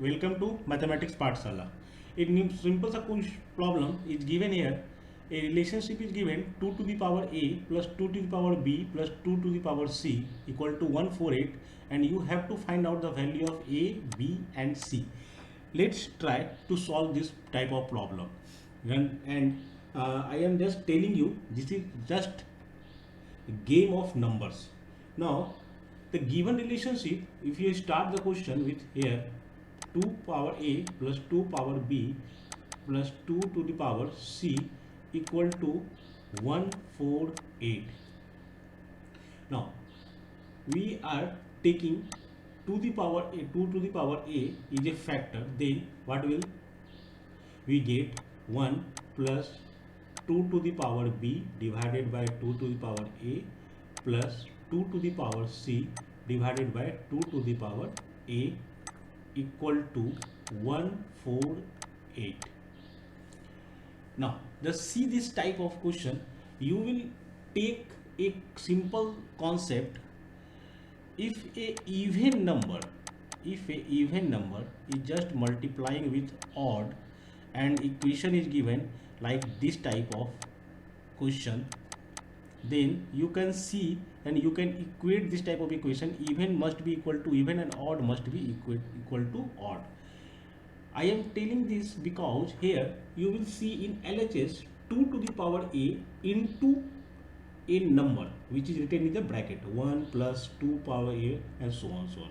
Welcome to Mathematics Pathshala. In simple problem is given here. A relationship is given 2 to the power a plus 2 to the power b plus 2 to the power c equal to 148, and you have to find out the value of a, b and c. Let's try to solve this type of problem. And I am just telling you, this is just a game of numbers. Now the given relationship, if you start the question with here 2 power a plus 2 power b plus 2 to the power c equal to 148. Now we are taking 2 the power a, 2 to the power a is a factor, then what will we get? 1 plus 2 to the power b divided by 2 to the power a plus 2 to the power c divided by 2 to the power a equal to 148. Now just see this type of question, you will take a simple concept. If a even number is just multiplying with odd and equation is given like this type of question, then you can see and you can equate this type of equation. Even must be equal to even and odd must be equal to odd. I am telling this because here you will see in LHS 2 to the power a into a number which is written in the bracket 1 plus 2 power a and so on so on.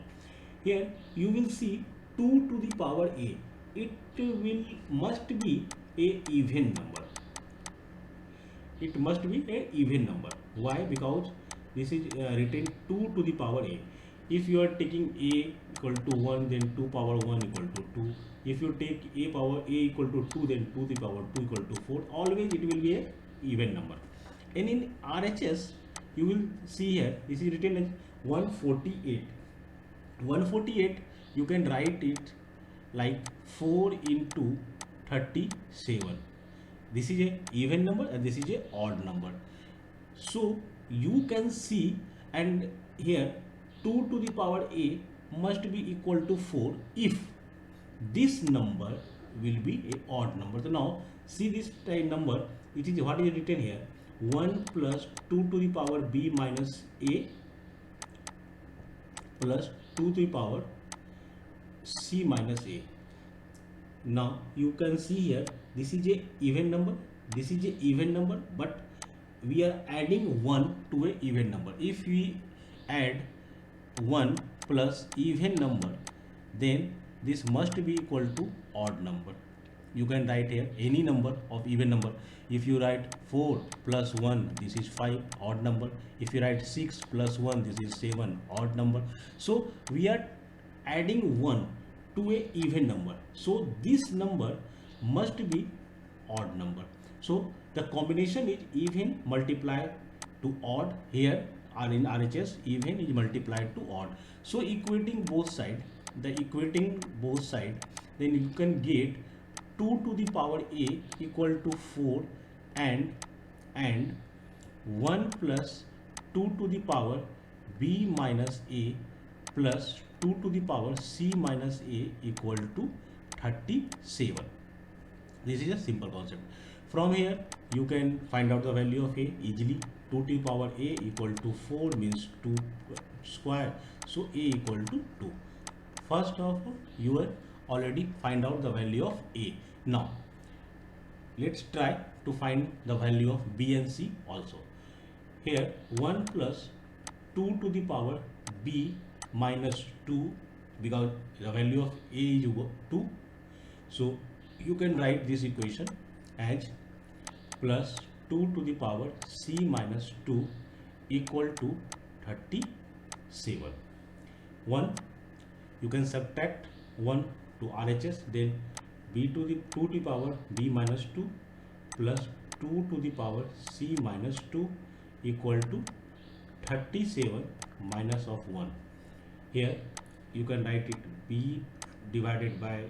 Here you will see 2 to the power a, it will must be a even number. It must be a even number. Why? Because this is written 2 to the power a. If you are taking a equal to 1, then 2 power 1 equal to 2. If you take a power a equal to 2, then 2 to the power 2 equal to 4. Always it will be a even number. And in RHS you will see here this is written as 148. 148 you can write it like 4 into 37. This is a even number and this is a odd number. So you can see, and here 2 to the power a must be equal to 4 if this number will be a odd number. So now see this number, it is what is written here 1 plus 2 to the power b minus a plus 2 to the power c minus a. Now you can see here this is a even number, this is a even number, but we are adding 1 to a even number. If we add 1 plus even number, then this must be equal to odd number. You can write here any number of even number. If you write 4 plus 1, this is 5, odd number. If you write 6 plus 1, this is 7, odd number. So we are adding 1 to a even number, so this number must be odd number. So the combination is even multiplied to odd. Here or in RHS even is multiplied to odd. So equating both side, then you can get 2 to the power a equal to 4 and 1 plus 2 to the power b minus a plus 2 to the power c minus a equal to 37. This is a simple concept. From here you can find out the value of a easily. 2 to the power a equal to 4 means 2 square, so a equal to 2. First of all, you will already find out the value of a. Now let's try to find the value of b and c also. Here 1 plus 2 to the power b minus 2, because the value of a is 2, so you can write this equation as plus 2 to the power c minus 2 equal to 37. 1 you can subtract 1 to RHS, then b to the 2 to the power b minus 2 plus 2 to the power c minus 2 equal to 37 minus of 1. Here you can write it b divided by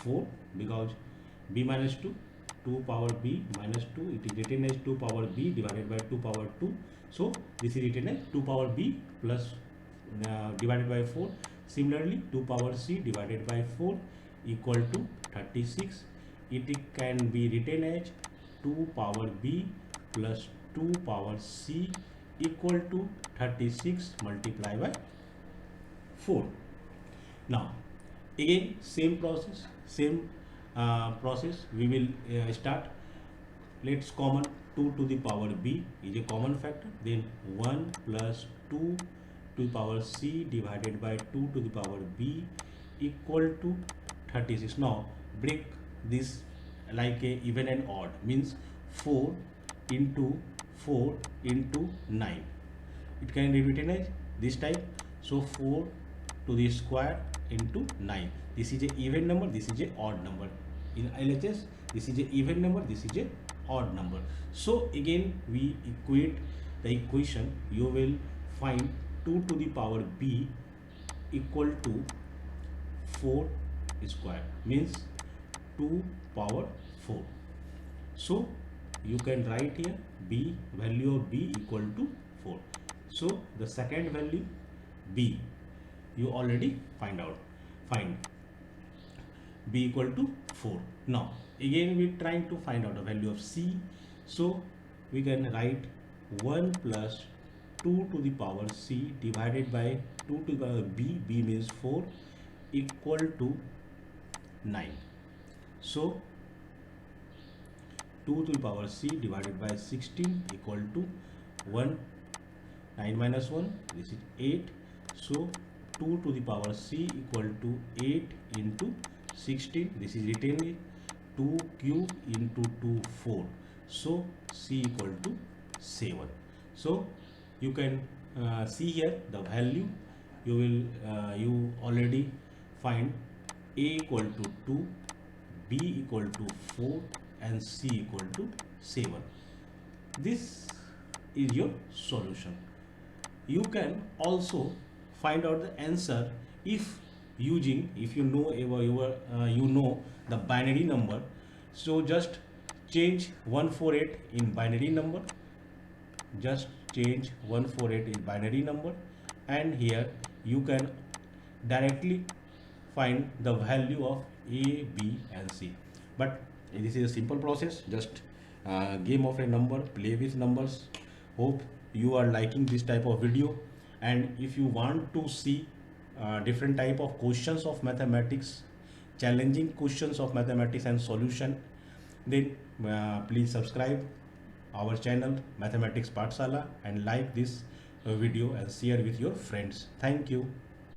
4, because b minus 2, 2 power b minus 2, it is written as 2 power b divided by 2 power 2. So this is written as 2 power b plus divided by 4. Similarly, 2 power c divided by 4 equal to 36. It can be written as 2 power b plus 2 power c equal to 36 multiplied by 4. Now, again same process we will start. Let's common 2 to the power b is a common factor, then 1 plus 2 to the power c divided by 2 to the power b equal to 36. Now break this like a even and odd, means 4 into 4 into 9. It can be written as this type. So 4 to the square into 9. This is a even number, this is a odd number. In LHS, this is a even number, this is a odd number. So again we equate the equation. You will find 2 to the power b equal to 4 square, means 2 power 4. So you can write here b, value of b equal to 4. So the second value b you already find b equal to 4. Now again we are trying to find out the value of c. So we can write 1 plus 2 to the power c divided by 2 to the power b, b means 4, equal to 9. So 2 to the power c divided by 16 equal to 1. 9 minus 1, this is 8. So 2 to the power c equal to 8 into 16. This is written 2 cube into 2, 4. So c equal to 7. So you can see here the value. You will you already find a equal to 2, b equal to 4, and c equal to 7. This is your solution. You can also find out the answer if you know you know the binary number. So just change 148 in binary number. Just change 148 in binary number, and here you can directly find the value of a, b, and c. But this is a simple process, just game of a number, play with numbers. Hope you are liking this type of video, and if you want to see different type of questions of mathematics, challenging questions of mathematics and solution, then please subscribe our channel Mathematics Pathshala and like this video and share with your friends. Thank you.